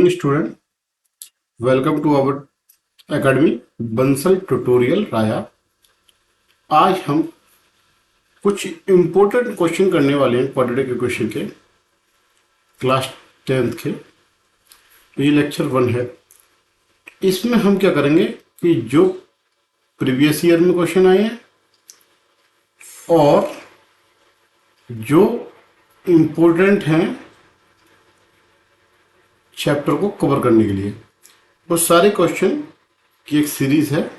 Student, welcome to our academy Bansal tutorial Raya. आज हम कुछ इम्पोर्टेंट क्वेश्चन करने वाले हैं क्वाड्रेटिक इक्वेशन के, क्लास 10th के। ये लेक्चर 1 है। इसमें हम क्या करेंगे कि जो प्रीवियस ईयर में क्वेश्चन आए हैं और जो इम्पोर्टेंट हैं चैप्टर को कवर करने के लिए, वो सारे क्वेश्चन की एक सीरीज है।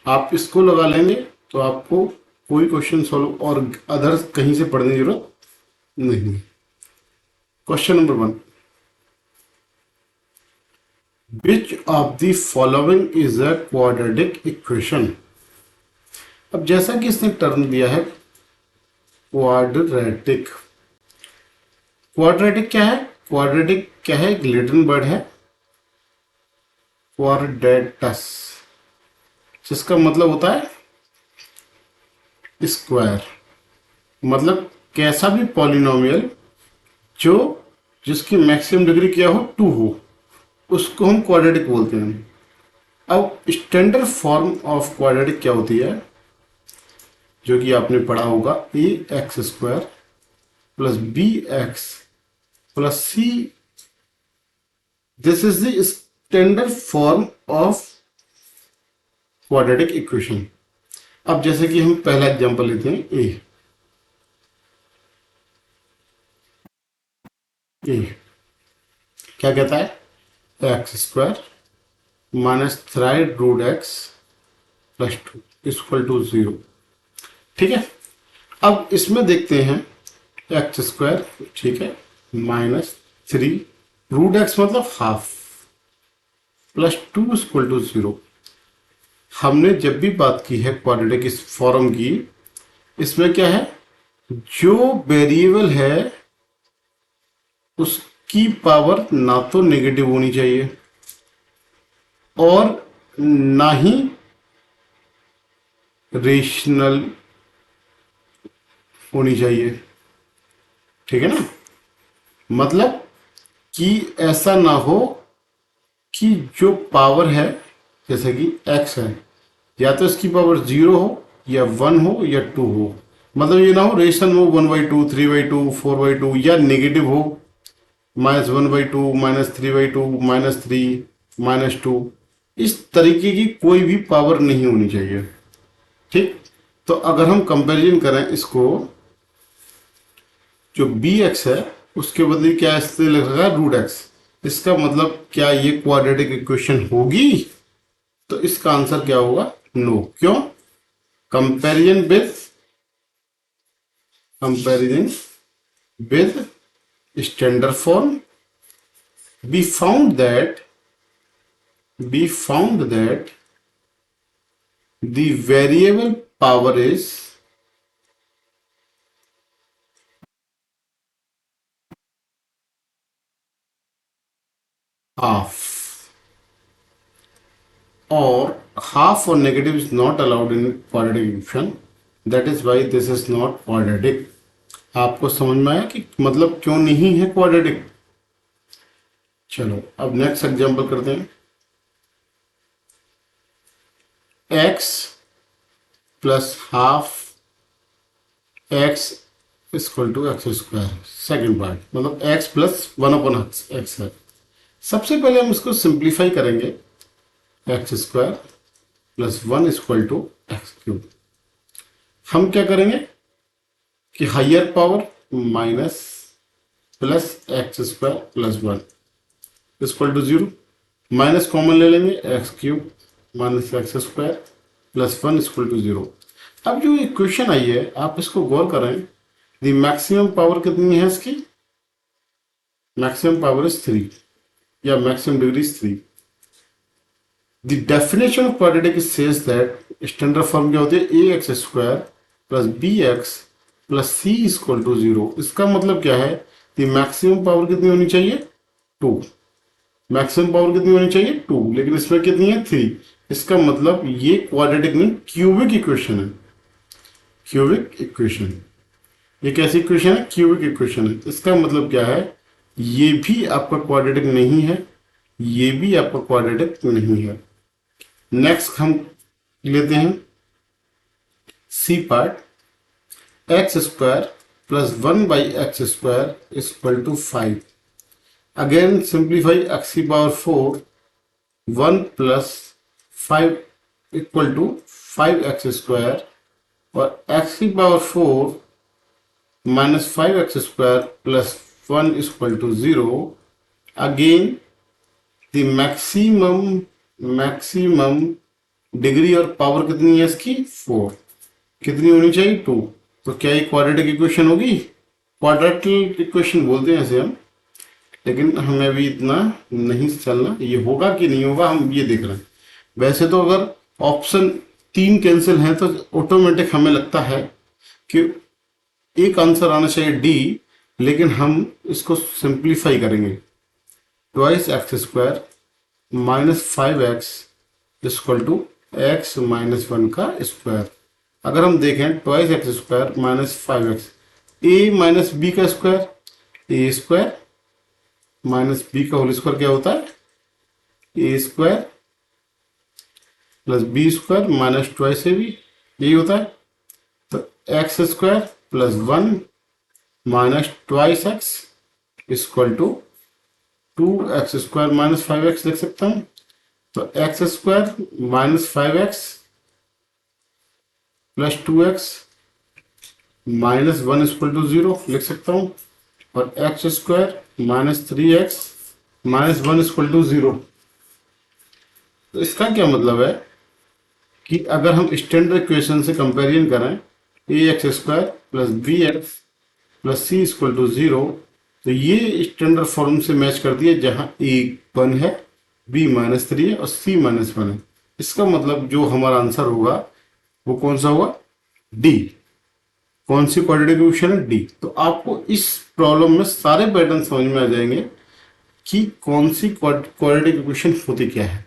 आप इसको लगा लेंगे तो आपको कोई क्वेश्चन सॉल्व और अदर्स कहीं से पढ़ने की जरूरत नहीं। Question number 1, which of the following is a quadratic equation. अब जैसा कि इसने टर्म दिया है क्वाड्रेटिक। क्वाड्रेटिक क्या है? क्वाड्रेटिक क्या है? एक लैटिन वर्ड है क्वाड्रेटस, जिसका मतलब होता है स्क्वायर। मतलब कैसा भी पॉलिनोमियल जिसकी मैक्सिमम डिग्री क्या हो, 2 हो, उसको हम क्वाड्रेटिक बोलते हैं। अब स्टैंडर्ड फॉर्म ऑफ क्वाड्रेटिक क्या होती है, जो कि आपने पढ़ा होगा, ax² plus bx plus c। This is the standard form of quadratic equation. अब जैसे कि हम पहला एग्जांपल लेते हैं, ए क्या कहता है? x² minus 3√x plus 2 equal to 0। ठीक है। अब इसमें देखते हैं x², ठीक है, माइनस 3√x मतलब हाफ प्लस 2 इक्वल टू 0। हमने जब भी बात की है क्वाड्रेटिक इस फॉर्म की, इसमें क्या है, जो वेरिएबल है उसकी पावर ना तो नेगेटिव होनी चाहिए और ना ही रेशनल होनी चाहिए। ठीक है ना? मतलब कि ऐसा ना हो कि जो पावर है, जैसे कि x है, या तो इसकी पावर 0 हो या 1 हो या 2 हो। मतलब ये ना हो रेशन हो 1/2, 3/2, 4/2, या नेगेटिव हो -1/2, -3/2, -3, -2। इस तरीके की कोई भी पावर नहीं होनी चाहिए। ठीक। तो अगर हम कंपैरिजन करें इसको, जो bx है उसके बदले क्या इससे लगेगा √x। इसका मतलब क्या ये क्वाड्रेटिक इक्वेशन होगी? तो इसका आंसर क्या होगा? नो। क्यों? Comparison with standard form, we found that the variable power is half, or half or negative is not allowed in quadratic equation. That is why this is not quadratic. आपको समझ में आया कि मतलब क्यों नहीं है क्वाड्रेटिक? चलो अब नेक्स्ट एग्जांपल करते हैं। x plus half x equal to x²। Second part मतलब x प्लस 1/x है। सबसे पहले हम इसको सिंप्लीफाई करेंगे, x² plus 1 equal to x³। हम क्या करेंगे कि higher power minus plus x² plus 1 equal to 0, minus common ले लेंगे, x³ minus x² plus 1 equal to 0। अब जो इक्वेशन आई है, आप इसको गौर करें, दी मैक्सिमम पावर कितनी है इसकी? मैक्सिमम पावर इज 3 या maximum degree is 3। The definition of quadratic says that standard form क्या होती है? ax² plus bx plus c equal to 0। इसका मतलब क्या है? द मैक्सिमम पावर कितनी होनी चाहिए? 2। मैक्सिमम पावर कितनी होनी चाहिए? 2, लेकिन इसमें कितनी है? 3। इसका मतलब ये क्वाड्रेटिक नहीं, क्यूबिक इक्वेशन है। क्यूबिक इक्वेशन, ये कैसी इक्वेशन है? क्यूबिक इक्वेशन है। इसका मतलब क्या है? ये भी आपका क्वाड्रेटिक नहीं है, ये भी आपका क्वाड्रेटिक नहीं है। नेक्स्ट हम लेते हैं C part. X square plus 1/x² is equal to 5। Again simplify x की power 4, 1 plus 5 equal to 5x² और एक्स की power 4 minus 5x² plus 1 equal to 0। Again the maximum degree or power कितनी है इसकी? 4। कितनी होनी चाहिए? 2। तो क्या ये क्वाड्रेटिक इक्वेशन होगी? क्वाड्रेटिक इक्वेशन बोलते हैं इसे हम, लेकिन हमें अभी इतना नहीं चलना, ये होगा कि नहीं होगा हम ये देख रहे हैं। वैसे तो अगर ऑप्शन 3 कैंसिल है तो ऑटोमेटिक हमें लगता है कि एक आंसर आना चाहिए डी, लेकिन हम इसको सिंप्लीफाई करेंगे। Twice x square minus 5x equal to x minus 1 का स्क्वायर। अगर हम देखें twice x square minus 5x, A minus B का square, A square minus B का होल स्क्वायर क्या होता है? A square plus B square minus twice A B, यही होता है। तो x square plus 1 minus twice x equal to 2x² minus 5x लिख सकता हूं। तो x² minus 5x plus 2x minus 1 equal to 0 लिख सकता हूं। और x² minus 3x minus 1 equal to 0। तो इसका क्या मतलब है कि अगर हम स्टैंडर्ड इक्वेशन से कंपेरिजन करें ax² plus bx plus c equal to 0, तो ये स्टैंडर्ड फॉर्म से मैच कर दिया जहां a 1 है, b माइनस 3 है और c माइनस 1 है। इसका मतलब जो हमारा आंसर होगा वो कौन सा होगा? डी। कौन सी क्वाड्रेटिक इक्वेशन है? डी। तो आपको इस प्रॉब्लम में सारे पैटर्न समझ में आ जाएंगे कि कौन सी क्वाड्रेटिक इक्वेशन होती क्या है।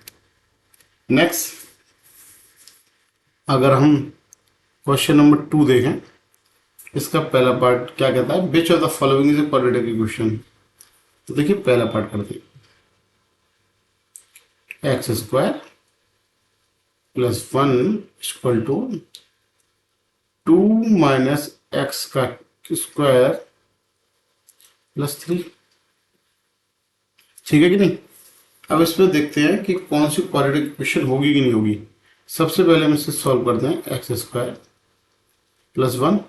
नेक्स्ट अगर हम क्वेश्चन नंबर 2 देखें, इसका पहला पार्ट क्या कहता है? Which of the following is a quadratic equation. तो देखिए पहला पार्ट करते हैं। x² plus 1 equal to 2 minus x का स्क्वायर प्लस 3। ठीक है कि नहीं? अब इसमें देखते हैं कि कौन सी क्वाड्रेटिक इक्वेशन होगी कि नहीं होगी। सबसे पहले हम इसे सॉल्व करते हैं। x² plus 1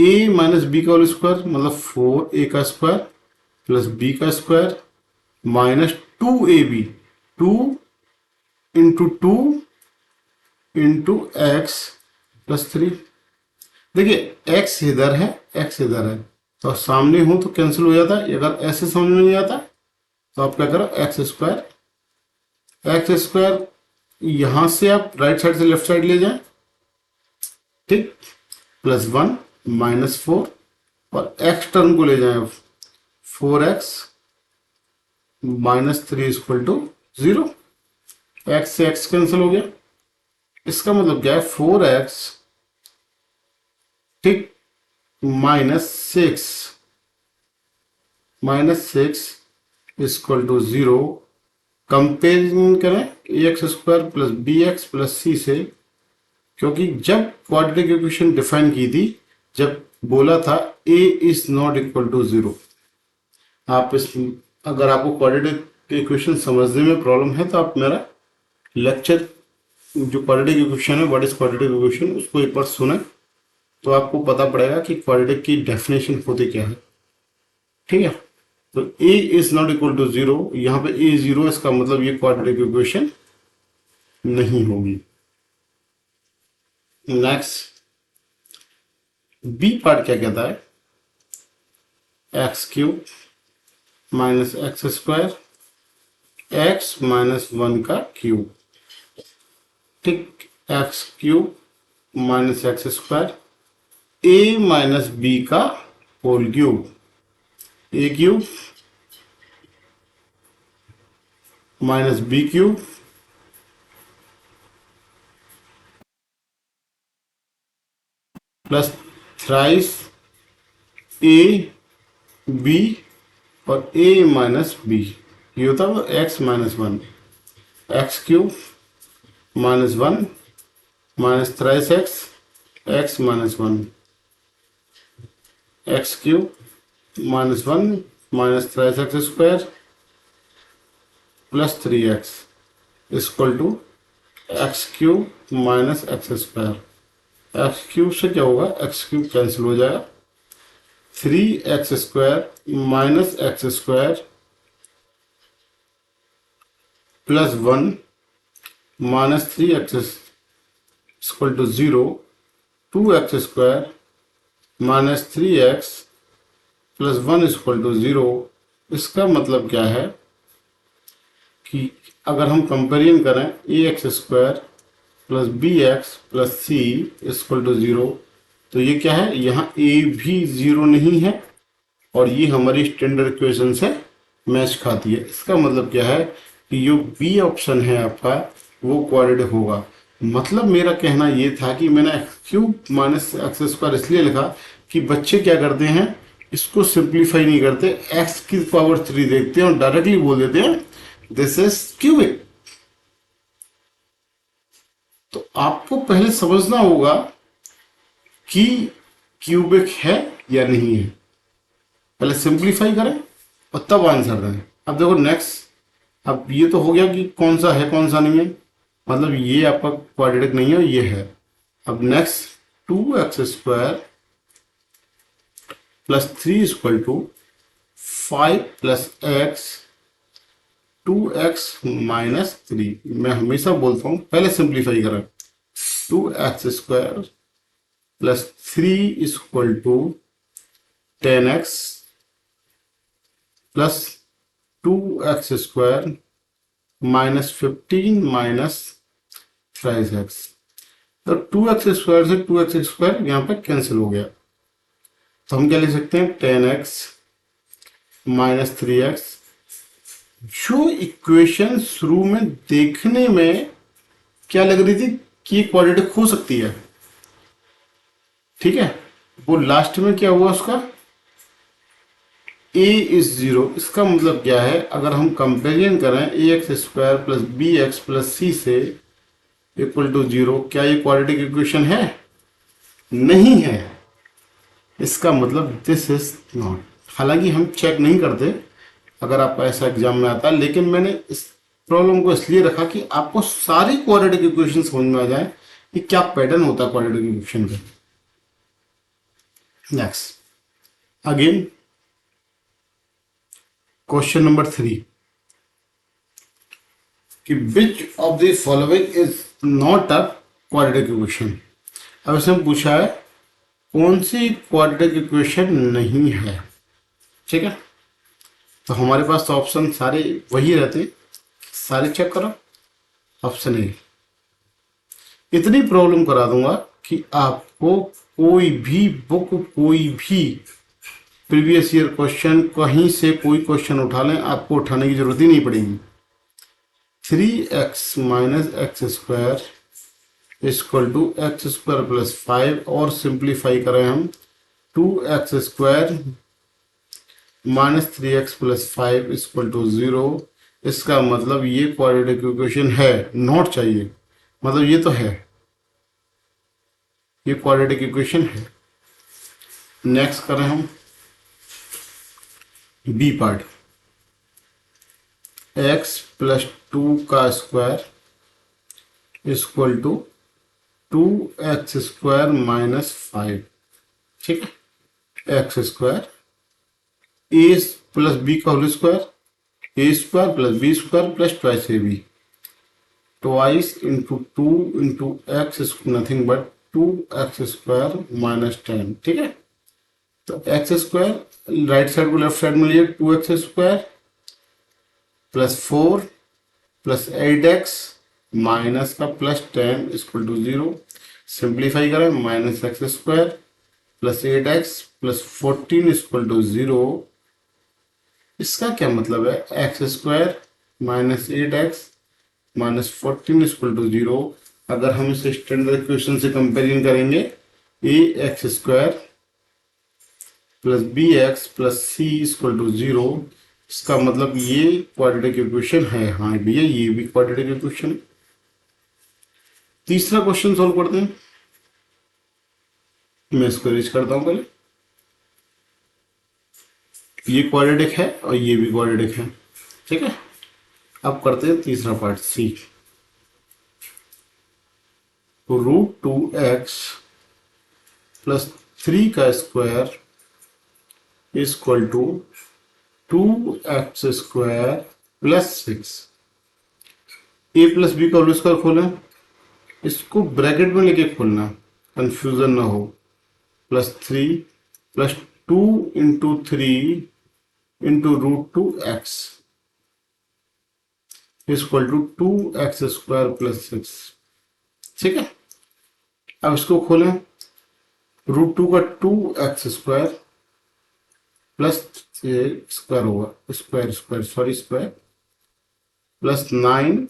a minus B का होल स्क्वायर मतलब 4a का स्क्वायर प्लस b का square minus 2ab, 2 into 2 into x plus 3। देखिए x इधर है, x इधर है, तो सामने हो तो कैंसिल हो जाता है। अगर ऐसे समझ में नहीं आता तो आप क्या करो? एक्स स्क्वायर यहां से आप राइट साइड से लेफ्ट साइड ले जाएं, ठीक, प्लस 1 माइनस 4 और एक्स टर्म को ले जाएं 4x minus 3 equal to 0। X से एक्स कैंसिल हो गया। इसका मतलब क्या है? 4x, ठीक, माइनस 6 इक्वल टू 0। कंपेरिजन करें ax² plus bx plus c से, क्योंकि जब क्वाड्रेटिक इक्वेशन डिफाइन की थी, जब बोला था a is not equal to 0। आप इस अगर आपको क्वाड्रेटिक इक्वेशन समझने में प्रॉब्लम है तो आप मेरा लेक्चर जो क्वाड्रेटिक इक्वेशन है, व्हाट इज क्वाड्रेटिक इक्वेशन, उसको एक बार सुने तो आपको पता पड़ेगा कि क्वाड्रेटिक की डेफिनेशन होती क्या है। ठीक है? तो a is not equal to 0, यहाँ पे a 0, इसका मतलब ये क्वाड्रेटिक इक्वेशन नहीं होगी। नेक्स्ट बी पार्ट क्या कहता है? x³ minus x² x minus 1 का क्यूब, ठीक, x³ minus x² a minus b का whole cube, a³ minus b³ plus thrice a b और a माइनस बी, ये होता है x minus one, x cube minus one minus thrice x, x minus one, x cube minus one minus thrice x square plus three x equal to x cube minus x square. X cube से क्या होगा, x cube cancel हो जाएगा, three x square minus x square plus one minus three x equal to zero, two x square minus three x plus one equal to zero. इसका मतलब क्या है कि अगर हम कंपेरिजन करें A x square plus B x plus C equal to zero, तो ये क्या है, यहाँ ए भी जीरो नहीं है और ये हमारी स्टैंडर्ड इक्वेशन से मैच खाती है। इसका मतलब क्या है कि जो बी ऑप्शन है आपका वो क्वाड्रेटिक होगा। मतलब मेरा कहना ये था कि मैंने x cube minus x square इसलिए लिखा कि बच्चे क्या करते हैं, इसको सिंप्लीफाई नहीं करते, एक्स की पावर थ्री देखते हैं और डायरेक्टली बोल देते हैं दिस इज क्यूबिक। तो आपको पहले समझना होगा कि क्यूबिक है या नहीं है, पहले सिंप्लीफाई करें और तब आंसर दें। अब देखो नेक्स्ट, अब ये तो हो गया कि कौन सा है कौन सा नहीं है, मतलब ये आपका क्वाड्रेटिक नहीं है, ये है। अब next, two x square plus three equal to five plus x, two x minus three. मैं हमेशा बोलता हूं पहले सिंप्लीफाई करें, two x square plus three equal to ten x plus two x square minus fifteen minus thrice x. तो two x square से two x square यहाँ पे कैंसिल हो गया, तो हम क्या लिख सकते हैं, ten x minus three x. जो इक्वेशन शुरू में देखने में क्या लग रही थी कि क्वाड्रेटिक हो सकती है, ठीक है, वो लास्ट में क्या हुआ उसका, ए इज जीरो। इसका मतलब क्या है, अगर हम कंपेरिजन करें A x square plus B x plus C से इक्वल टू जीरो, क्या ये क्वाड्रेटिक इक्वेशन है, नहीं है। इसका मतलब दिस इज नॉट। हालांकि हम चेक नहीं करते अगर आपका ऐसा एग्जाम में आता है, लेकिन मैंने इस प्रॉब्लम को इसलिए रखा कि आपको सारी क्वाड्रेटिक इक्वेशन समझ में आ जाए कि क्या पैटर्न होता है क्वाड्रेटिक इक्वेशन का। Next again question number three कि which of the following is not a quadratic equation. अब इसमें पूछा है कौन सी क्वाड्रेटिक इक्वेशन नहीं है, ठीक है। तो हमारे पास तो ऑप्शन सारे वही रहते हैं, सारे चेक करो। ऑप्शन ए, इतनी प्रॉब्लम करा दूंगा कि आपको कोई भी बुक, कोई भी प्रीवियस ईयर क्वेश्चन कहीं से कोई क्वेश्चन उठा लें, आपको उठाने की जरूरत ही नहीं पड़ेगी। Three x minus x square equal to x square plus five, और सिंप्लीफाई करें हम, two x square minus three x plus five equal to zero. इसका मतलब ये क्वाड्रेटिक इक्वेशन है, नॉट चाहिए, मतलब ये तो है, ये क्वाड्रेटिक इक्वेशन है। नेक्स्ट करें हम B part, x plus two का square equal to two x square minus five, ठीक है। X square A plus B का whole square, A square plus B square plus twice A B, twice into two into x is nothing but two x square minus ten, ठीक है। तो x square right side को left side में लिए, two x square plus four plus eight x minus का plus ten equal to zero. Simplify करें, minus x square plus eight x plus fourteen equal to zero. इसका क्या मतलब है, x square minus eight x minus fourteen equal to zero. अगर हम इसे standard equation से कंपेरिजन करेंगे, A x square plus B x plus C equal to 0। इसका मतलब ये क्वाड्रेटिक इक्वेशन है। हाँ भैया, ये भी क्वाड्रेटिक इक्वेशन है। तीसरा क्वेश्चन सॉल्व करते हैं। मैं इसको रीच करता हूं पहले। ये क्वाड्रेटिक है और ये भी क्वाड्रेटिक है, ठीक है। अब करते हैं तीसरा पार्ट, सी। तो √2x प्लस 3 का square equal to 2x² plus 6। A plus B का होल स्क्वायर खोलें, इसको ब्रैकेट में लेके खोलना, कंफ्यूजन ना हो। +3 plus 2 × 3 × √2x equal to 2x² plus 6, ठीक है। अब इसको खोलें, √2 का 2x² प्लस स्क्वायर होगा, square square sorry square, plus 9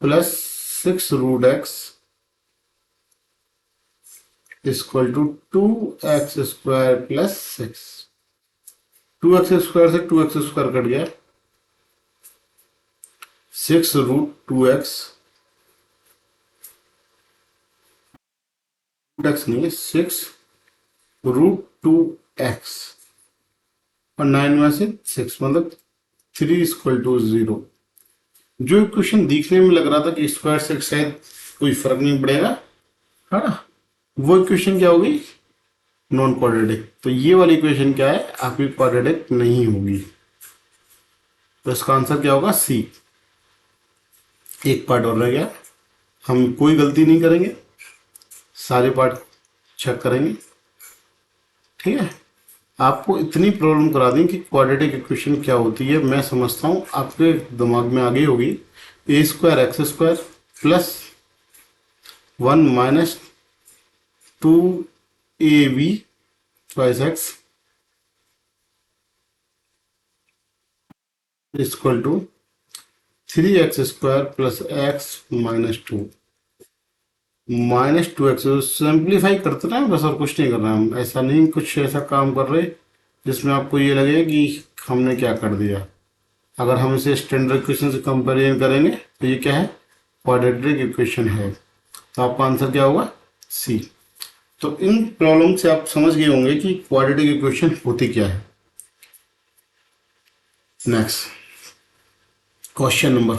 plus 6√x equal to 2x² plus 6। 2x² से 2x² कट गया, 6√2x, x नहीं है, 6√2x और 9 में से 6 मतलब 3 इक्वल टू 0। जो इक्वेशन दिखने में लग रहा था कि स्क्वायर से शायद कोई फर्क नहीं पड़ेगा, है ना, वो इक्वेशन क्या होगी, नॉन क्वाड्रेटिक। तो ये वाली इक्वेशन क्या है, आपकी क्वाड्रेटिक नहीं होगी। तो इसका आंसर क्या होगा, सी। एक पार्ट और रह गया, हम कोई गलती नहीं करेंगे, सारे पार्ट चेक करेंगे, ठीक है। आपको इतनी प्रॉब्लम करा दी कि क्वाड्रेटिक इक्वेशन क्या होती है। मैं समझता हूँ आपके दिमाग में आ गई होगी। a²x² plus 1 minus 2ab twice x equal to 3x² plus x minus 2 -2x। Simplify करते ना बस, और कुछ नहीं कर रहे हम। ऐसा नहीं कुछ ऐसा काम कर रहे जिसमें आपको ये लगे कि हमने क्या कर दिया। अगर हम इसे स्टैंडर्ड इक्वेशन से कंपेरिजन करेंगे तो ये क्या है, क्वाड्रेटिक इक्वेशन है। तो आपका आंसर क्या होगा, सी। तो इन प्रॉब्लम से आप समझ गए होंगे कि क्वाड्रेटिक इक्वेशन होती क्या है। Next question number,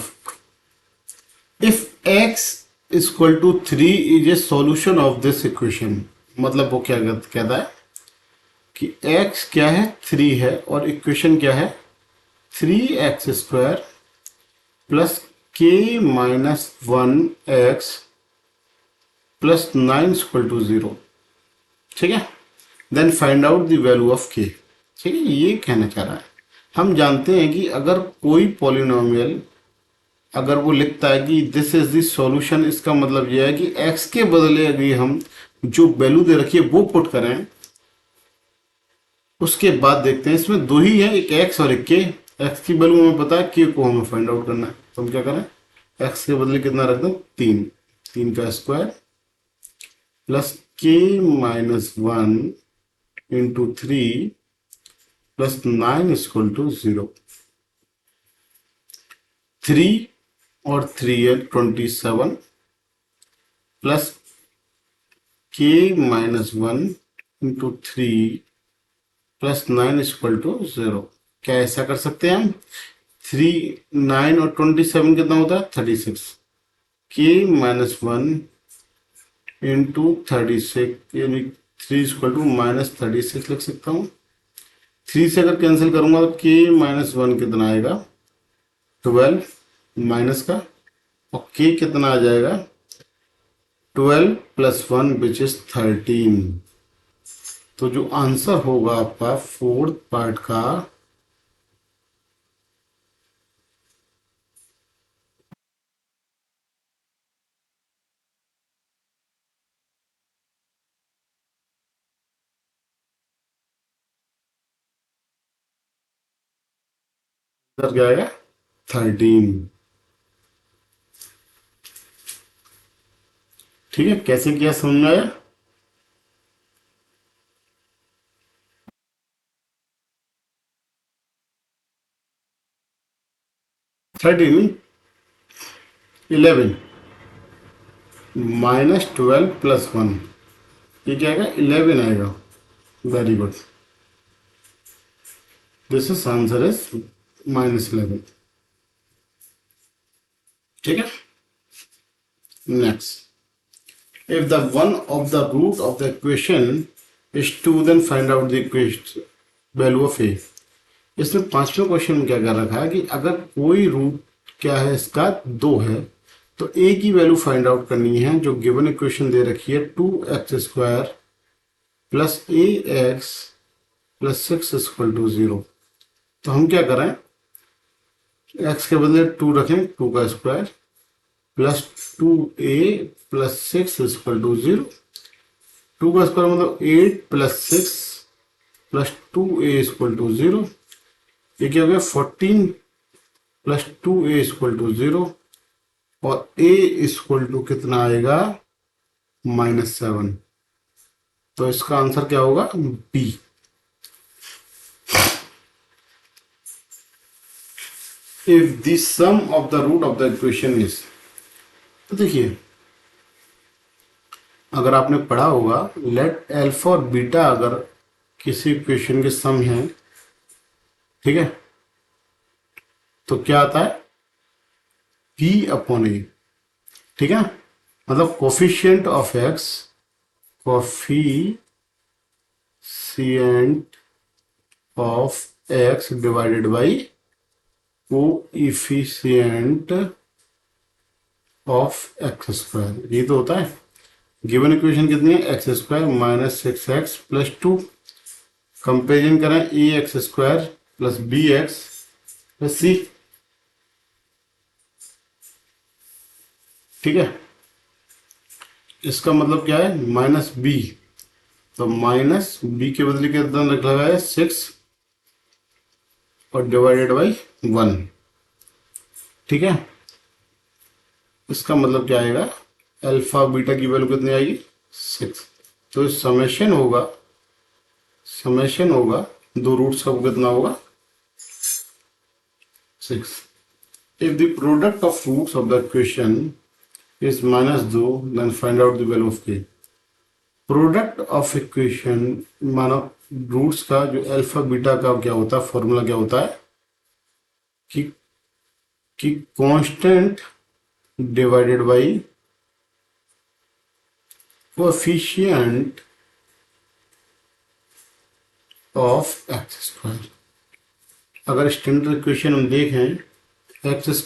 if x equal to 3 is a solution of this equation. मतलब वो क्या कहता है कि x क्या है, 3 है, और इक्वेशन क्या है, 3x² plus k minus 1x plus 9 equal to 0, ठीक है। Then find out the value of k, ठीक है। ये कहना चाह रहा है, हम जानते हैं कि अगर कोई पॉलिनोमियल अगर वो लिखता है कि दिस इज द सॉल्यूशन, इसका मतलब यह है कि x के बदले अगर हम जो वैल्यू दे रखी है वो पुट करें। उसके बाद देखते हैं, इसमें दो ही है, एक x और एक k। x की वैल्यू हमें पता है, k को हमें फाइंड आउट करना है। तो हम क्या करें, x के बदले कितना रख दें, 3, 3 का square plus k minus 1 into 3 plus 9 equal to 0। 3 और 3 है 27 plus k minus 1 into 3 plus 9 equal to 0। क्या ऐसा कर सकते हैं हम, 3, 9 और 27 कितना होता है, 36। k माइनस 1 इंटू 36 यानी 3 इक्वल टू माइनस 36 लिख सकता हूँ। 3 से अगर कैंसिल करूंगा तो k माइनस 1 कितना आएगा, 12 माइनस का, और k कितना आ जाएगा, 12 प्लस 1 विच इज 13। तो जो आंसर होगा आपका फोर्थ पार्ट का, आंसर क्या आएगा, 13। ठीक है, कैसे किया समझ में आया। 13 11 -12 + 1, ये क्या आएगा 11 आएगा। Very good, this is answer is -11। ठीक है, next, if the one of the root of the equation is 2, then find out the equation value of a। इसमें पांचवें क्वेश्चन में क्या कर रखा है कि अगर कोई रूट क्या है इसका 2 है तो a की वैल्यू फाइंड आउट करनी है। जो गिवन इक्वेशन दे रखी है 2x² plus ax plus 6 equal to 0, तो हम क्या करें, x के बदले 2 रखें, 2 का square plus 2a plus 6 equal to 0। 2 का स्क्वायर मतलब 8 plus 6 plus 2a equal to 0। ये क्या हो गया 14 प्लस 2a इक्वल टू 0 और a इक्वल टू कितना आएगा -7। तो इसका आंसर क्या होगा B। If the sum of the root of the equation is, तो देखिए अगर आपने पढ़ा होगा लेट अल्फा और बीटा अगर किसी इक्वेशन के सम है, ठीक है, तो क्या आता है P/A। ठीक है, मतलब coefficient of x, coefficient of x divided by coefficient of x², ये तो होता है। गिवन इक्वेशन कितनी है x² - 6x प्लस 2। कंपेरिजन करें ax² plus bx plus c। ठीक है, इसका मतलब क्या है -b, तो -b के बदले कितना रखा है 6 और डिवाइडेड बाई 1। ठीक है, इसका मतलब क्या आएगा अल्फा बीटा की वैल्यू कितनी आएगी 6। तो समेशन होगा दो रूट्स का कितना होगा 6। If the product of roots of the equation is -2, then find out the value of k। Product of equation मानो रूट्स का जो अल्फा बीटा का क्या होता है, फॉर्मूला क्या होता है कि constant divided by coefficient of x²। अगर स्टैंडर्ड इक्वेशन हम देखें x²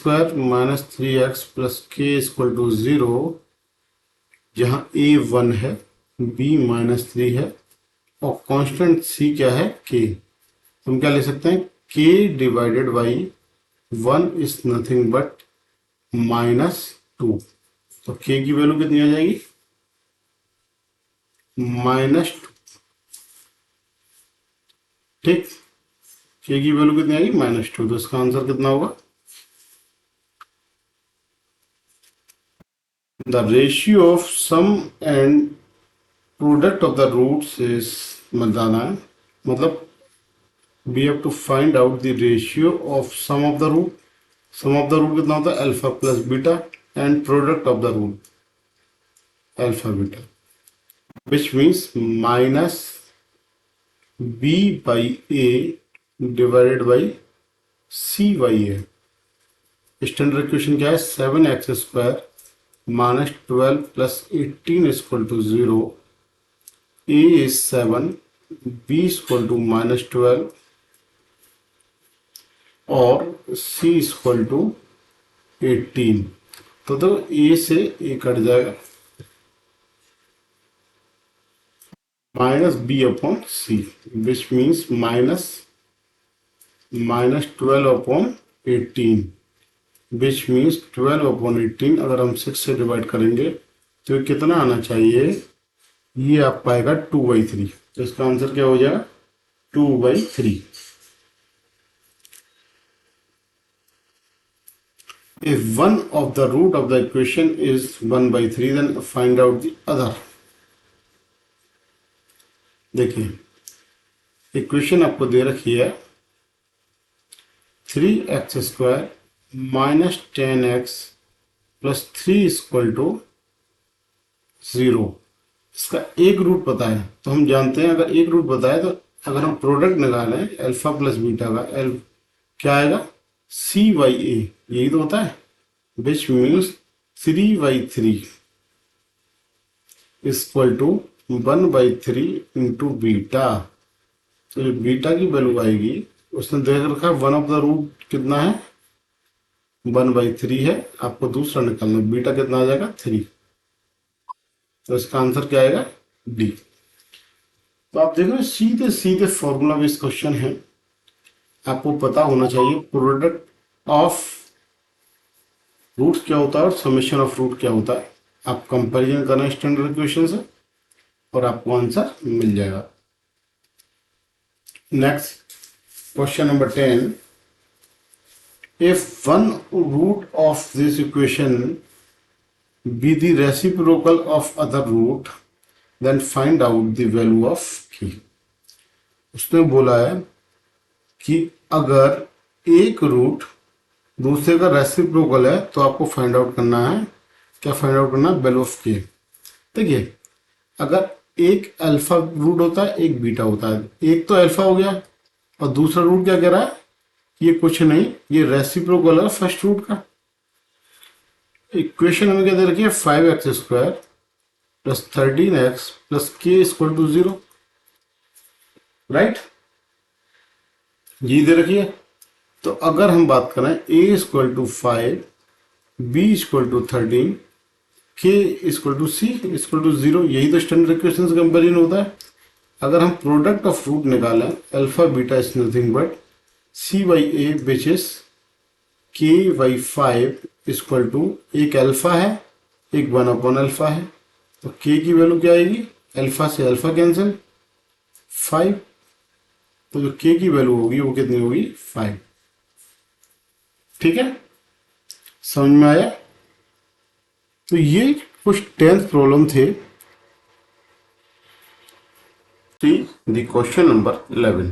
- 3x plus k equal to 0, जहां a 1 है, b -3 है और कांस्टेंट c क्या है k, हम क्या ले सकते हैं k divided by 1 is nothing but -2। तो k की वैल्यू कितनी आ जाएगी -2। ठीक, k की वैल्यू कितनी आएगी -2, तो इसका आंसर कितना होगा the ratio of sum and product of the roots is बताना है, मतलब we have to find out the ratio of sum of the root। sum of the root कितना होता है alpha plus beta and product of the root alpha beta, which means -b by a divided by c by a। Standard equation क्या है 7x² -12 plus 18 equal to 0। a is 7, b equal to -12 और c equal to 18। तो a से a cut जाएगा -b/c, which means -12/18, which means 12/18 अगर हम 6 से divide करेंगे तो ये कितना आना चाहिए, ये आप पाएगा 2/3। तो इसका आंसर क्या हो जाएगा 2/3। If one of the root of the equation is 1/3, then find out the other। देखिए इक्वेशन आपको दे रखी है 3x² -10x plus 3 equal to 0। इसका एक रूट पता है तो हम जानते हैं, अगर एक रूट पता है तो अगर हम प्रोडक्ट निकालें अल्फा प्लस बीटा का, एल क्या आएगा, C/A, यही तो होता है, which means 3/3 equal to 1/3 into beta. तो जो बीटा की वैल्यू आएगी, उसने देख रखा है वन ऑफ द रूट कितना है, 1/3 है, आपको दूसरा निकालना, बीटा कितना आ जाएगा 3। तो इसका आंसर क्या आएगा, डी। तो आप देख रहे हो सीधे सीधे फॉर्मूला बेस्ड क्वेश्चन है, आपको पता होना चाहिए प्रोडक्ट ऑफ रूट्स क्या होता है और समेशन ऑफ रूट क्या होता है। आप कंपैरिजन करना स्टैंडर्ड इक्वेशन से और आपको आंसर मिल जाएगा। Next question number 10, if one root of this equation be the reciprocal of other root, then find out the value of k। उसने बोला है कि अगर एक रूट दूसरे का रेसिप्रोकल है तो आपको फाइंड आउट करना है, क्या फाइंड आउट करना है, वैल्यू ऑफ के। देखिए, अगर एक अल्फा रूट होता है एक बीटा होता है, एक तो अल्फा हो गया और दूसरा रूट क्या कह रहा है, ये कुछ नहीं, ये रेसिप्रोकल है फर्स्ट रूट का। इक्वेशन हमें क्या दे रखी है, 5x² प्लस 13x प्लस के इक्वल टू 0, राइट, ये दे रखी है। तो अगर हम बात करें a equal to 5, b equal to 13, k equal to c equal to 0, यही तो स्टैंडर्ड इक्वेशन से कंपेरिजन होता है। अगर हम प्रोडक्ट ऑफ रूट निकालें, alpha beta is nothing but C/A which is k/5 equal to, एक अल्फा है एक 1/अल्फा है, तो k की वैल्यू क्या आएगी, अल्फा से अल्फा कैंसिल 5, तो जो k की वैल्यू होगी वो कितनी होगी 5। ठीक है, समझ में आया। तो ये कुछ 10th प्रॉब्लम थे। The question number 11।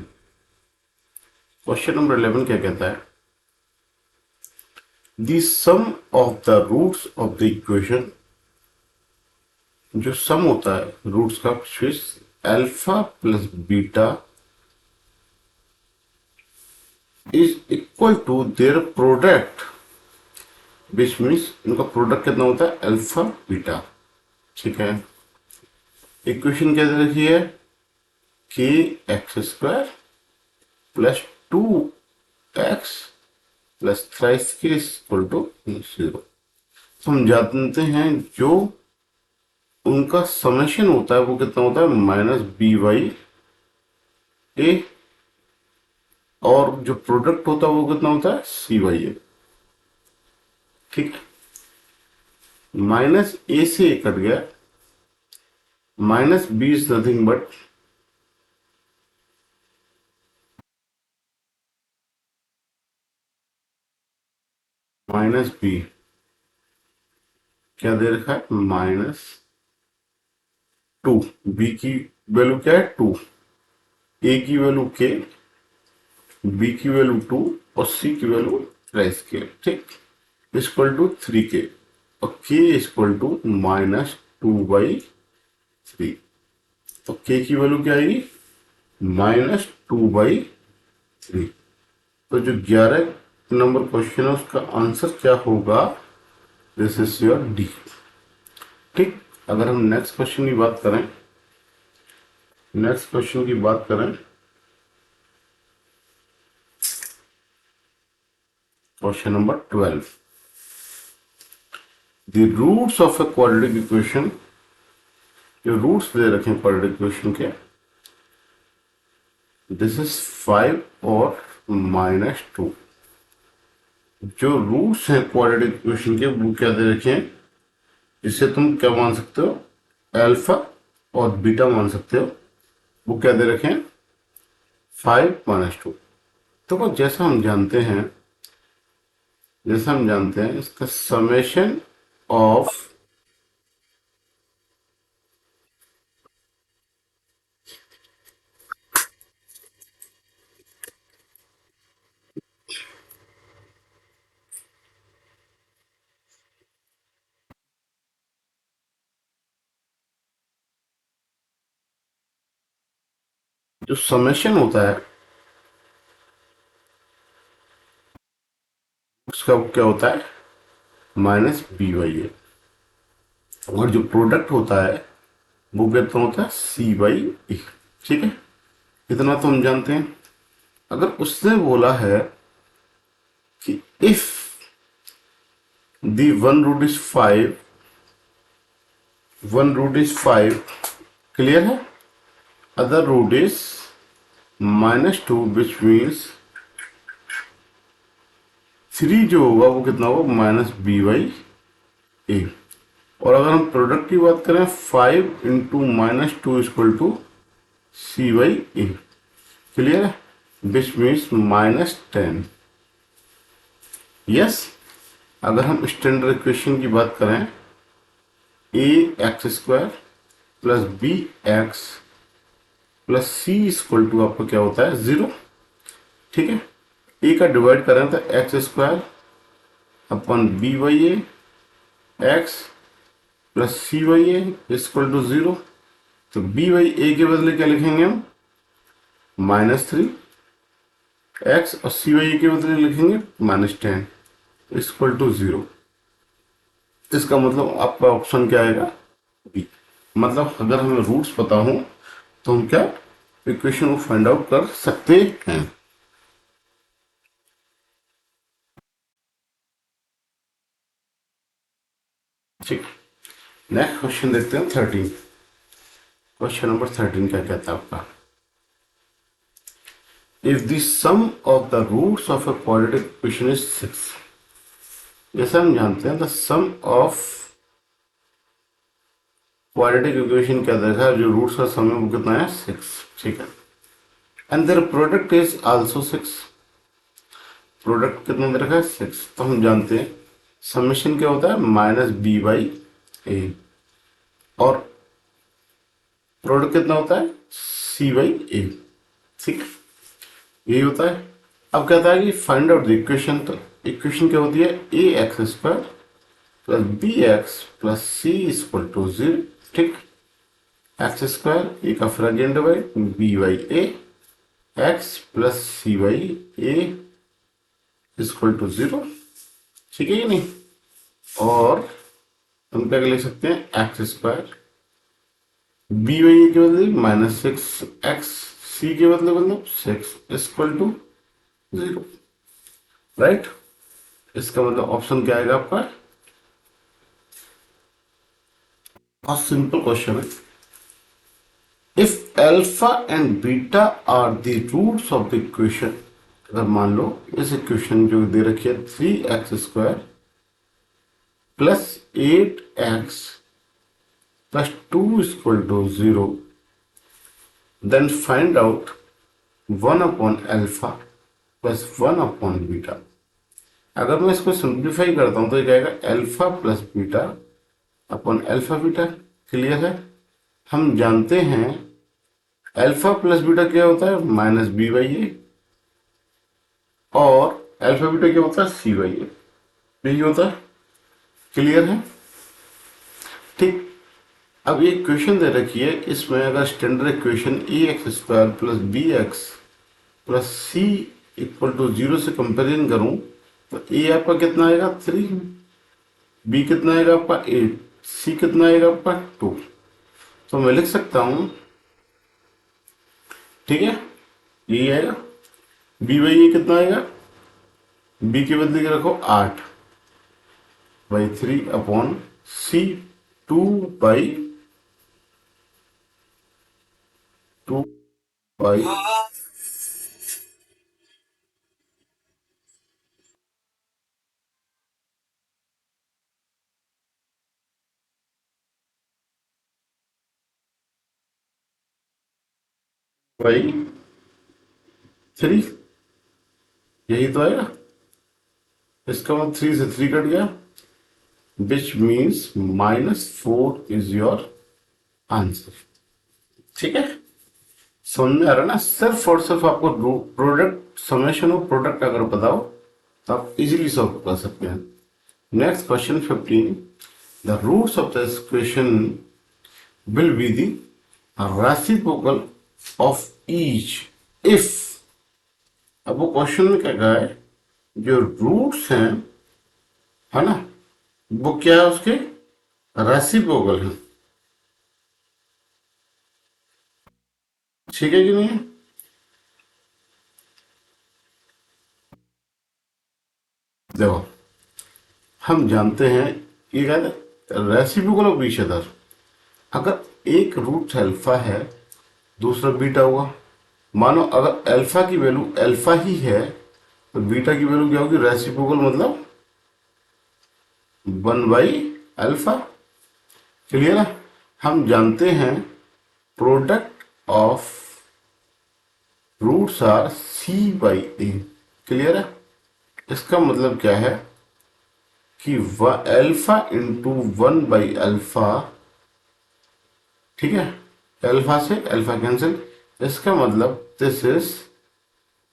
Question number 11 क्या कहता है, the sum of the roots of the equation, जो सम होता है रूट्स का, alpha plus beta is equal to their product, which means इनका प्रोडक्ट कितना होता है, अल्फा बीटा। ठीक है, इक्वेशन क्या दे रखी है, k² plus 2x plus thrice के इक्वल टू 0। हम जानते हैं जो उनका समेशन होता है वो कितना होता है, -b/a, और जो प्रोडक्ट होता है वो कितना होता है, c/a। ठीक, -a से a कट गया, -b is nothing but -b, क्या दे रखा है, -2। b की वैल्यू क्या है 2, a की वैल्यू k, b की वैल्यू 2 और c की वैल्यू राइस के। ठीक, इक्वल टू 3k और k इक्वल टू -2/3। तो k की वैल्यू क्या आएगी, -2/3। तो जो 11 नंबर क्वेश्चन है उसका आंसर क्या होगा, दिस इज योर डी। ठीक, अगर हम नेक्स्ट क्वेश्चन की बात करें, question number 12, the roots of a quadratic equation, जो रूट्स दे रखे हैं क्वाड्रेटिक इक्वेशन के, दिस इज 5 और -2। जो रूट्स हैं क्वाड्रेटिक इक्वेशन के वो क्या दे रखे हैं, जिससे तुम क्या मान सकते हो, अल्फा और बीटा मान सकते हो, वो क्या दे रखे हैं, 5 -2। तो जैसा हम जानते हैं इसका समेशन ऑफ जो समेशन होता है उसका क्या होता है माइनस बी बाई ए, और जो प्रोडक्ट होता है वो कितना होता है सी बाई ए। ठीक है, इतना तो हम जानते हैं। अगर उसने बोला है कि if the one root is 5, one root is 5, clear है, other root is -2, which means 3 जो होगा वो कितना होगा माइनस बी बाई ए। और अगर हम प्रोडक्ट की बात करें 5 into -2 equal to c by a, clear है, विच मीन्स -10। यस, अगर हम स्टैंडर्ड इक्वेशन की बात करें A x square plus B x plus C equal to आपका क्या होता है 0। ठीक है, ए का डिवाइड करें तो एक्स स्क्वायर अपन b by A x plus C by A equal to 0। तो बी बाई ए के बदले क्या लिखेंगे हम -3, एक्स और सी बाई ए के बदले लिखेंगे -10 इक्वल टू 0। इसका मतलब आपका ऑप्शन क्या आएगा बी। मतलब अगर हमें रूट्स पता हो तो हम क्या इक्वेशन को फाइंड आउट कर सकते हैं। ठीक, नेक्स्ट क्वेश्चन देखते हैं 13। क्वेश्चन नंबर 13 क्या कहता है आपका, if the sum of the roots of a quadratic equation is 6। जैसे हम जानते हैं the sum of quadratic equation क्या देखा है, जो रूट्स का सम है वो कितना है 6। ठीक है, and their product is also 6। Product कितना दे रखा है 6। तो हम जानते हैं समेशन क्या होता है माइनस बी बाई ए, और प्रोडक्ट कितना होता है सी बाई ए। ठीक है, यही होता है। अब कहता है कि फाइंड आउट द इक्वेशन। तो इक्वेशन क्या होती है A x square plus B x plus C equal to 0। ठीक, एक्स स्क्वायर ए का fragment divide B by A x plus C by A equal to 0। ठीक है कि नहीं, और हम क्या लिख सकते हैं एक्स स्क्वायर बी बाई ए के बदले -6 एक्स सी के बदले मतलब 6 इक्वल टू 0। राइट, इसका मतलब ऑप्शन क्या आएगा आपका, बहुत सिंपल क्वेश्चन है। If alpha and beta are the roots of the equation, अगर मान लो इस इक्वेशन जो दे रखी है 3x square plus 8x plus 2 equal to 0, then find out 1 upon alpha plus 1 upon beta. अगर मैं इसको सिंप्लीफाई करता हूं तो क्या आएगा alpha plus beta upon alpha beta. Clear है, हम जानते हैं अल्फा प्लस बीटा क्या होता है माइनस बी बाई ए, और अल्फा बीटा क्या होता है सी बाई ए, यही होता है। क्लियर है, ठीक। अब ये क्वेश्चन दे रखी है, इसमें अगर standard equation a x square plus B x plus C equal to 0 से कंपेरिजन करूं तो ए आपका कितना आएगा 3, बी कितना आएगा आपका 8, सी कितना आएगा आपका 2। तो मैं लिख सकता हूं, ठीक है, यही आएगा। बी बाई ए कितना आएगा, बी के बदले के रखो 8 by 3 upon c 2 by 2 by by 3, यही तो आएगा। इसका मतलब 3 से 3 कट गया, which means -4 is your answer. ठीक है, समझ में आ रहा है ना। सिर्फ और सिर्फ आपको प्रोडक्ट समेशन ऑफ प्रोडक्ट अगर पता हो तो आप इजीली सॉल्व कर सकते हैं। Next question 15, the roots of the equation will be the reciprocal of each if, अब वो क्वेश्चन में क्या कहा है, जो रूट्स हैं, है ना, वो क्या है, उसके रेसिप्रोकल है। ठीक है कि नहीं है? देखो, हम जानते हैं ये कहते हैं रेसिप्रोकल ऑफ ईच अदर। अगर एक रूट अल्फा है, दूसरा बीटा हुआ, मानो अगर अल्फा की वैल्यू अल्फा ही है, तो बीटा की वैल्यू क्या होगी, रेसिप्रोकल मतलब 1/अल्फा। क्लियर है? हम जानते हैं product of roots are C/A। Clear है? इसका मतलब क्या है कि अल्फा इंटू 1/अल्फा, ठीक है, अल्फा से अल्फा कैंसिल, इसका मतलब this is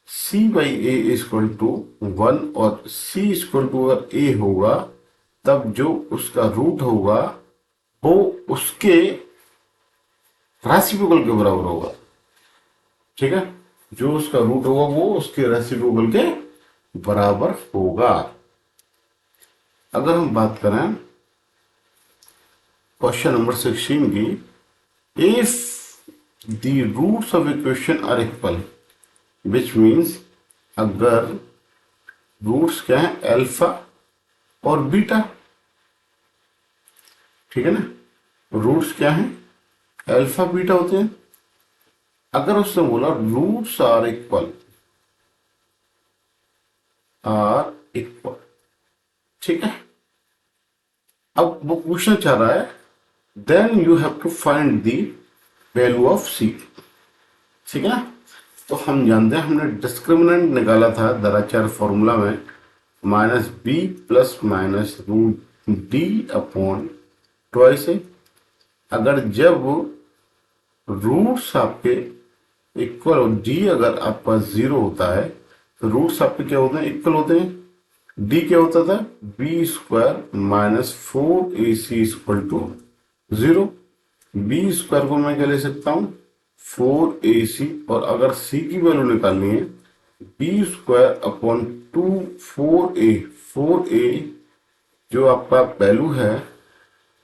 C/A equal to 1, और C इक्वल टू अगर A होगा तब जो उसका रूट होगा वो उसके रेसिप्रोकल के बराबर होगा। ठीक है, जो उसका रूट होगा वो उसके रेसिप्रोकल के बराबर होगा। अगर हम बात करें क्वेश्चन नंबर 16 की, if the roots of equation are equal, which means अगर रूट्स क्या है, अल्फा और बीटा, ठीक है ना, रूट्स क्या है, अल्फा बीटा होते हैं। अगर उसने बोला रूट्स आर इक्वल, ठीक है, अब वो पूछना चाह रहा है then you have to find the value of C. ठीक है ना, तो हम जानते हैं, हमने डिस्क्रिमिनेंट निकाला था दराचार फॉर्मूला में, -b plus minus root D upon twice A. अगर जब रूट्स आपके इक्वल, डी अगर आपका 0 होता है तो रूट्स आपके क्या होते हैं, इक्वल होते हैं। डी क्या होता था, b² -4ac = 0। बी स्क्वायर को मैं क्या ले सकता हूँ, 4ac, और अगर c की वैल्यू निकालनी है, b² अपॉन 2 4a, 4a जो आपका वैल्यू है,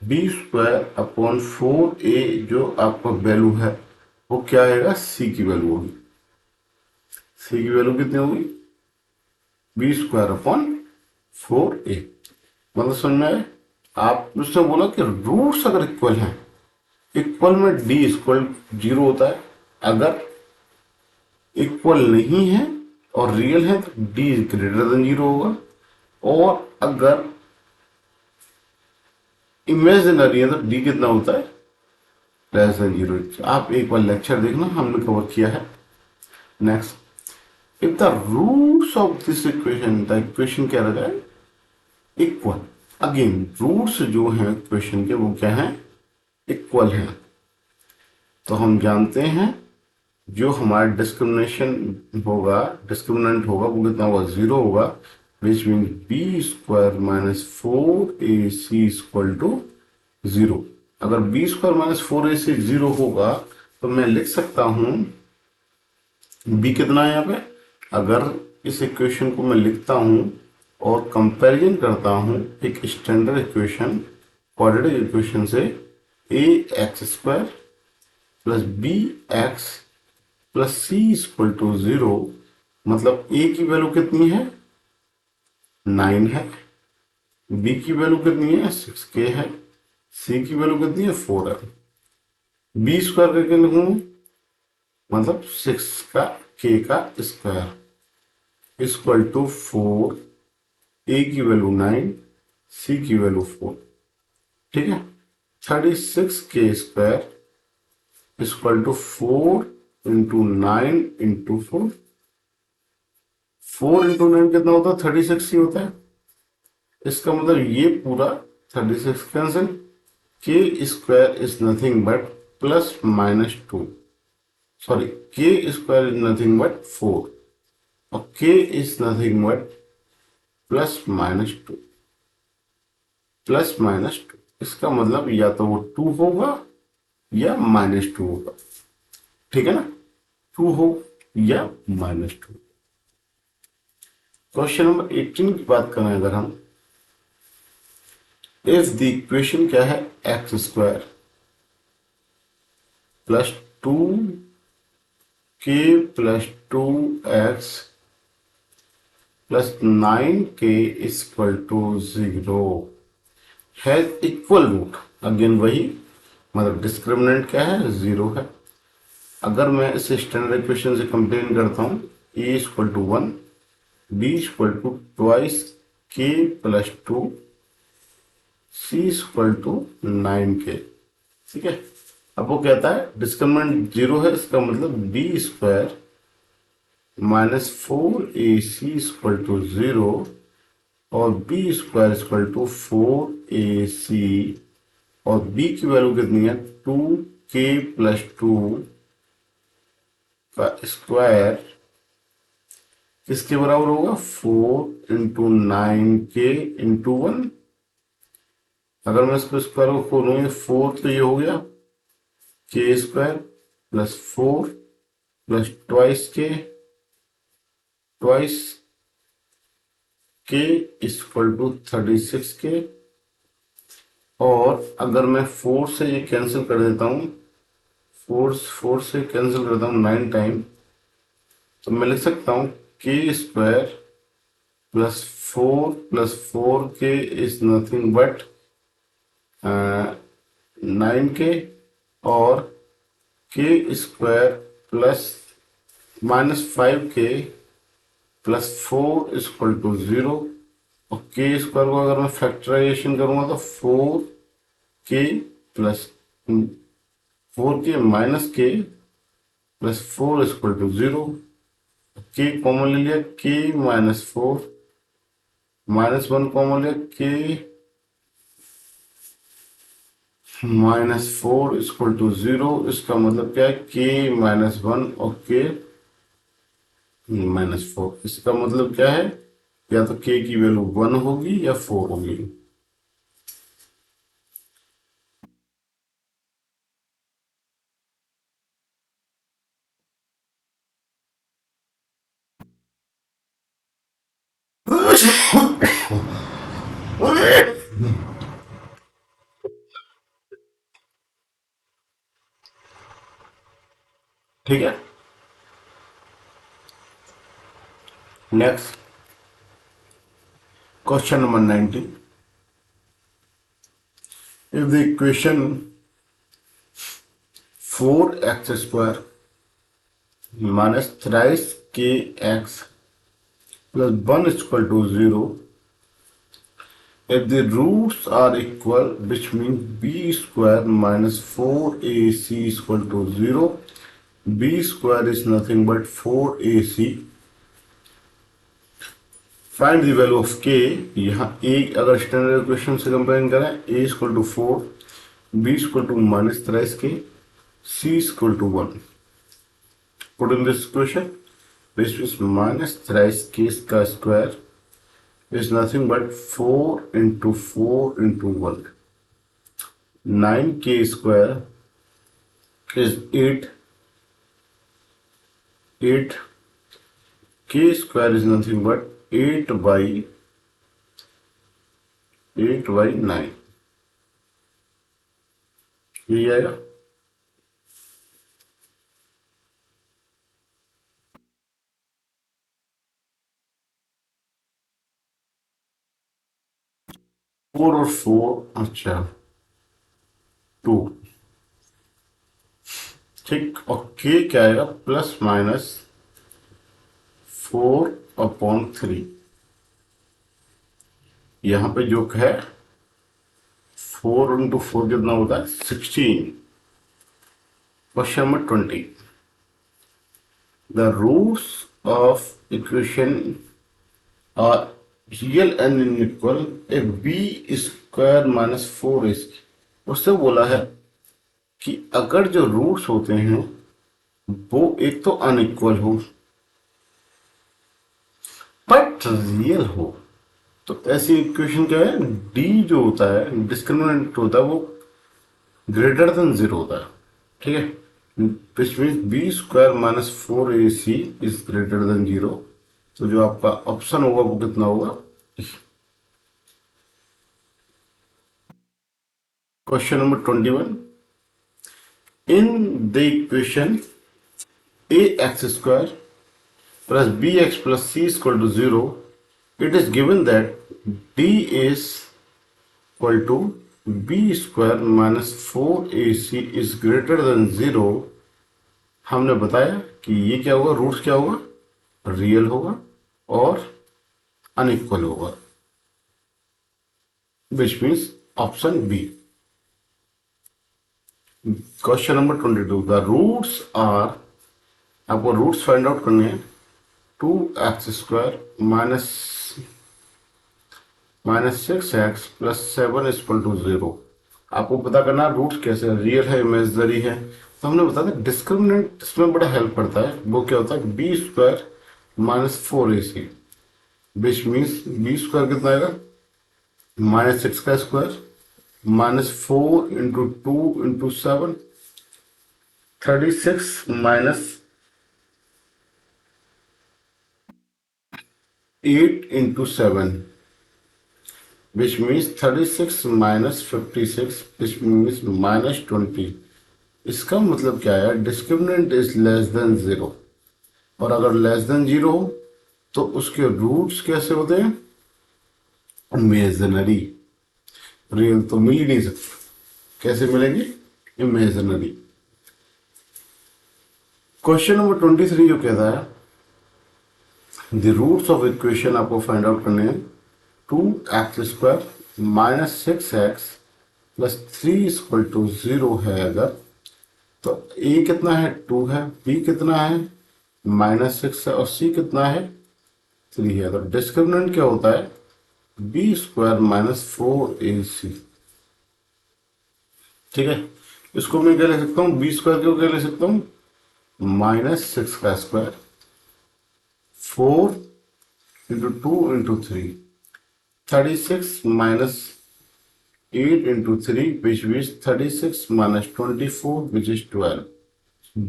b² अपॉन 4a जो आपका वैल्यू है, वो क्या आएगा, c की वैल्यू होगी। c की वैल्यू कितनी होगी, b²/4a। मतलब समझ में आए? आप उसने बोला कि रूट्स अगर इक्वल हैं, इक्वल में d इक्वल 0 होता है, अगर इक्वल नहीं है और रियल है तो d > 0 होगा, और अगर इमेजिनरी है तो d कितना होता है, <0। आप एक बार लेक्चर देखना, हमने कवर किया है। Next, if the roots of this equation, the equation क्या लगा है, इक्वल। अगेन रूट्स जो हैं इक्वेशन के वो क्या है, इक्वल है। तो हम जानते हैं जो हमारा डिस्क्रिमिनेंट होगा वो कितना होगा, 0 होगा, विच मीन b²-4ac = 0। अगर b²-4ac 0 होगा तो मैं लिख सकता हूं b कितना है यहाँ पे। अगर इस इक्वेशन को मैं लिखता हूं और कंपैरिजन करता हूं एक स्टैंडर्ड इक्वेशन, क्वाड्रेटिक इक्वेशन से, ax² plus bx plus c = 0, मतलब a की वैल्यू कितनी है, 9 है, b की वैल्यू कितनी है, 6k है, c की वैल्यू कितनी है, 4 है। b² करके लिखूंगा, मतलब 6 का k का स्क्वायर = 4, a की वैल्यू 9, c की वैल्यू 4। ठीक है, 36k² = 4 इंटू 9 इंटू 4। 4 इंटू 9 कितना होता है, 36 ही होता है। इसका मतलब ये पूरा 36 cancel, k² is nothing but +-2, sorry, k² is nothing but 4, और k इज नथिंग बट +-2, +-2। इसका मतलब या तो वो 2 होगा या -2 होगा। ठीक है ना, टू हो या -2। क्वेश्चन नंबर 18 की बात करें अगर हम, इफ द इक्वेशन क्या है, x square plus 2k plus 2x plus 9k equal to 0 has equal root. Again वही, मतलब डिस्क्रिमिनेंट क्या है, 0 है। अगर मैं इसे स्टैंडर्ड इक्वेशन से कंपेयर करता हूं, a equal to 1, b equal to twice k plus 2, c equal to 9k। ठीक है, अब वो कहता है डिस्क्रिमिनेंट 0 है, इसका मतलब b square minus 4ac equal to 0 और b square equal to 4ac, और b की वैल्यू कितनी है, 2k प्लस 2 का स्क्वायर किसके बराबर होगा, 4 इंटू 9k इंटू 1। अगर मैं इसको स्क्वायर को खोलूंगी 4 तो ये हो गया k square plus 4 plus twice k equal to 36k। और अगर मैं 4 से ये कैंसिल कर देता हूँ, 4 से कैंसिल करता हूँ 9 टाइम, तो मैं लिख सकता हूँ k square plus 4k is nothing but 9k, और k square plus -5k plus 4 equal to 0, और k स्क्वायर को अगर मैं फैक्टराइजेशन करूंगा तो 4k plus 4k minus k plus 4 equal to 0। k common ले लिया, k -4, -1 कॉमन लिया, k -4 इक्वल टू 0। इसका मतलब क्या है, k -1 और k -4। इसका मतलब क्या है, या तो k की वैल्यू 1 होगी या 4 होगी। ठीक है, next question number 19। If the equation 4x square minus thrice K x plus 1 equal to 0, if the roots are equal, which means b square minus 4ac equal to 0, b square is nothing but 4ac, find the value of k. यहाँ a अगर standard equation से compare करें, a equal to 4, b equal to minus thrice k, c equal to 1। Put in this equation, this is minus thrice k का square is nothing but 4 into 4 into 1. 9k square is 8. 8k square is nothing but 8 by 9. यही आएगा। Four और 4, अच्छा 2, ठीक। और k क्या आएगा, plus minus 4/3। यहाँ पे जो है 4 इंटू 4 कितना होता है, 16। Question number 20। The roots of equation are real and inequal if b square minus 4ac। उससे बोला है कि अगर जो रूट्स होते हैं वो एक तो अनइक्वल हो बट रियल हो, तो ऐसी इक्वेशन क्या है, d जो होता है डिस्क्रिमिनेंट होता है वो ग्रेटर देन 0 होता है। ठीक है, which means B square minus 4ac is greater than 0। तो जो आपका ऑप्शन होगा वो कितना होगा? Question number 21, in the equation ax² plus bx plus c is equal to 0, it is given that d is equal to b square minus 4ac is greater than 0। हमने बताया कि ये क्या होगा, रूट्स क्या होगा, रियल होगा और अनइक्वल होगा, which means option B. Question number 22, the roots are, आपको रूट्स फाइंड आउट करने हैं, 2x² minus 6x plus 7 is equal to 0। आपको पता करना रूट्स कैसे, रियल है इमेजिनरी है। तो हमने बताया था डिस्क्रिमिनेंट इसमें बड़ा हेल्प करता है, वो क्या होता है, B square minus 4ac, which means B square कितना आएगा, माइनस 6 का स्क्वायर माइनस 4 इंटू 2 इंटू 7, 36 माइनस 8 into 7, which means 36 minus 56, which means minus 20। इसका मतलब क्या है, डिस्क्रिमिनेंट इज लेस देन 0, और अगर लेस देन 0 हो तो उसके रूट्स कैसे होते हैं, इमेजिनरी। रियल तो मिल ही नहीं सकते, कैसे मिलेंगे, इमेजिनरी। क्वेश्चन नंबर 23 जो कहता है द रूट्स ऑफ इक्वेशन आपको फाइंड आउट करने हैं, 2x² minus 6x plus 3 equal to 0 है अगर, तो a कितना है, 2 है, b कितना है, माइनस 6 है, और c कितना है, 3 है। तो डिस्क्रिमिनेंट क्या होता है, b स्क्वायर माइनस 4ac। ठीक है, इसको मैं क्या ले सकता हूँ, b स्क्वायर को क्या ले सकता हूँ, माइनस 6 का square, 4 into 2 into 3, 36 minus 8 into 3 which is 36 minus 24 which is 12।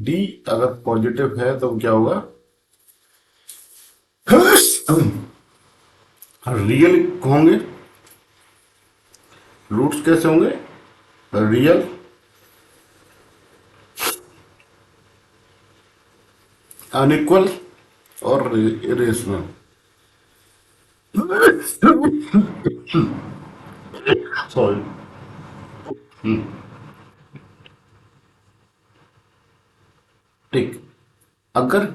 D अगर पॉजिटिव है तो क्या होगा, रियल होंगे, रूट्स कैसे होंगे, रियल, अनइक्वल और इरेशनल। सॉरी। ठीक, अगर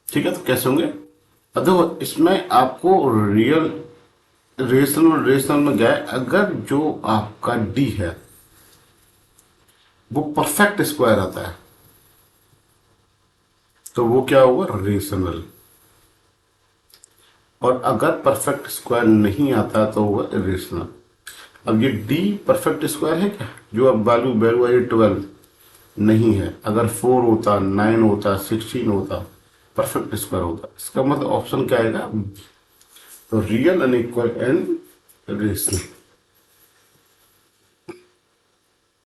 ठीक है तो कैसे होंगे, देखो इसमें आपको रियल, रेशनल, रेशनल में गए, अगर जो आपका डी है वो परफेक्ट स्क्वायर आता है तो वो क्या होगा, रेशनल, और अगर परफेक्ट स्क्वायर नहीं आता तो होगा इरेशनल। अब ये डी परफेक्ट स्क्वायर है क्या, जो अब वैल्यू वैल्यू आई 12 नहीं है, अगर 4 होता, 9 होता, 16 होता, परफेक्ट स्क्वायर होता, इसका मतलब ऑप्शन क्या आएगा, तो रियल अनइक्वल एंड रेशनल।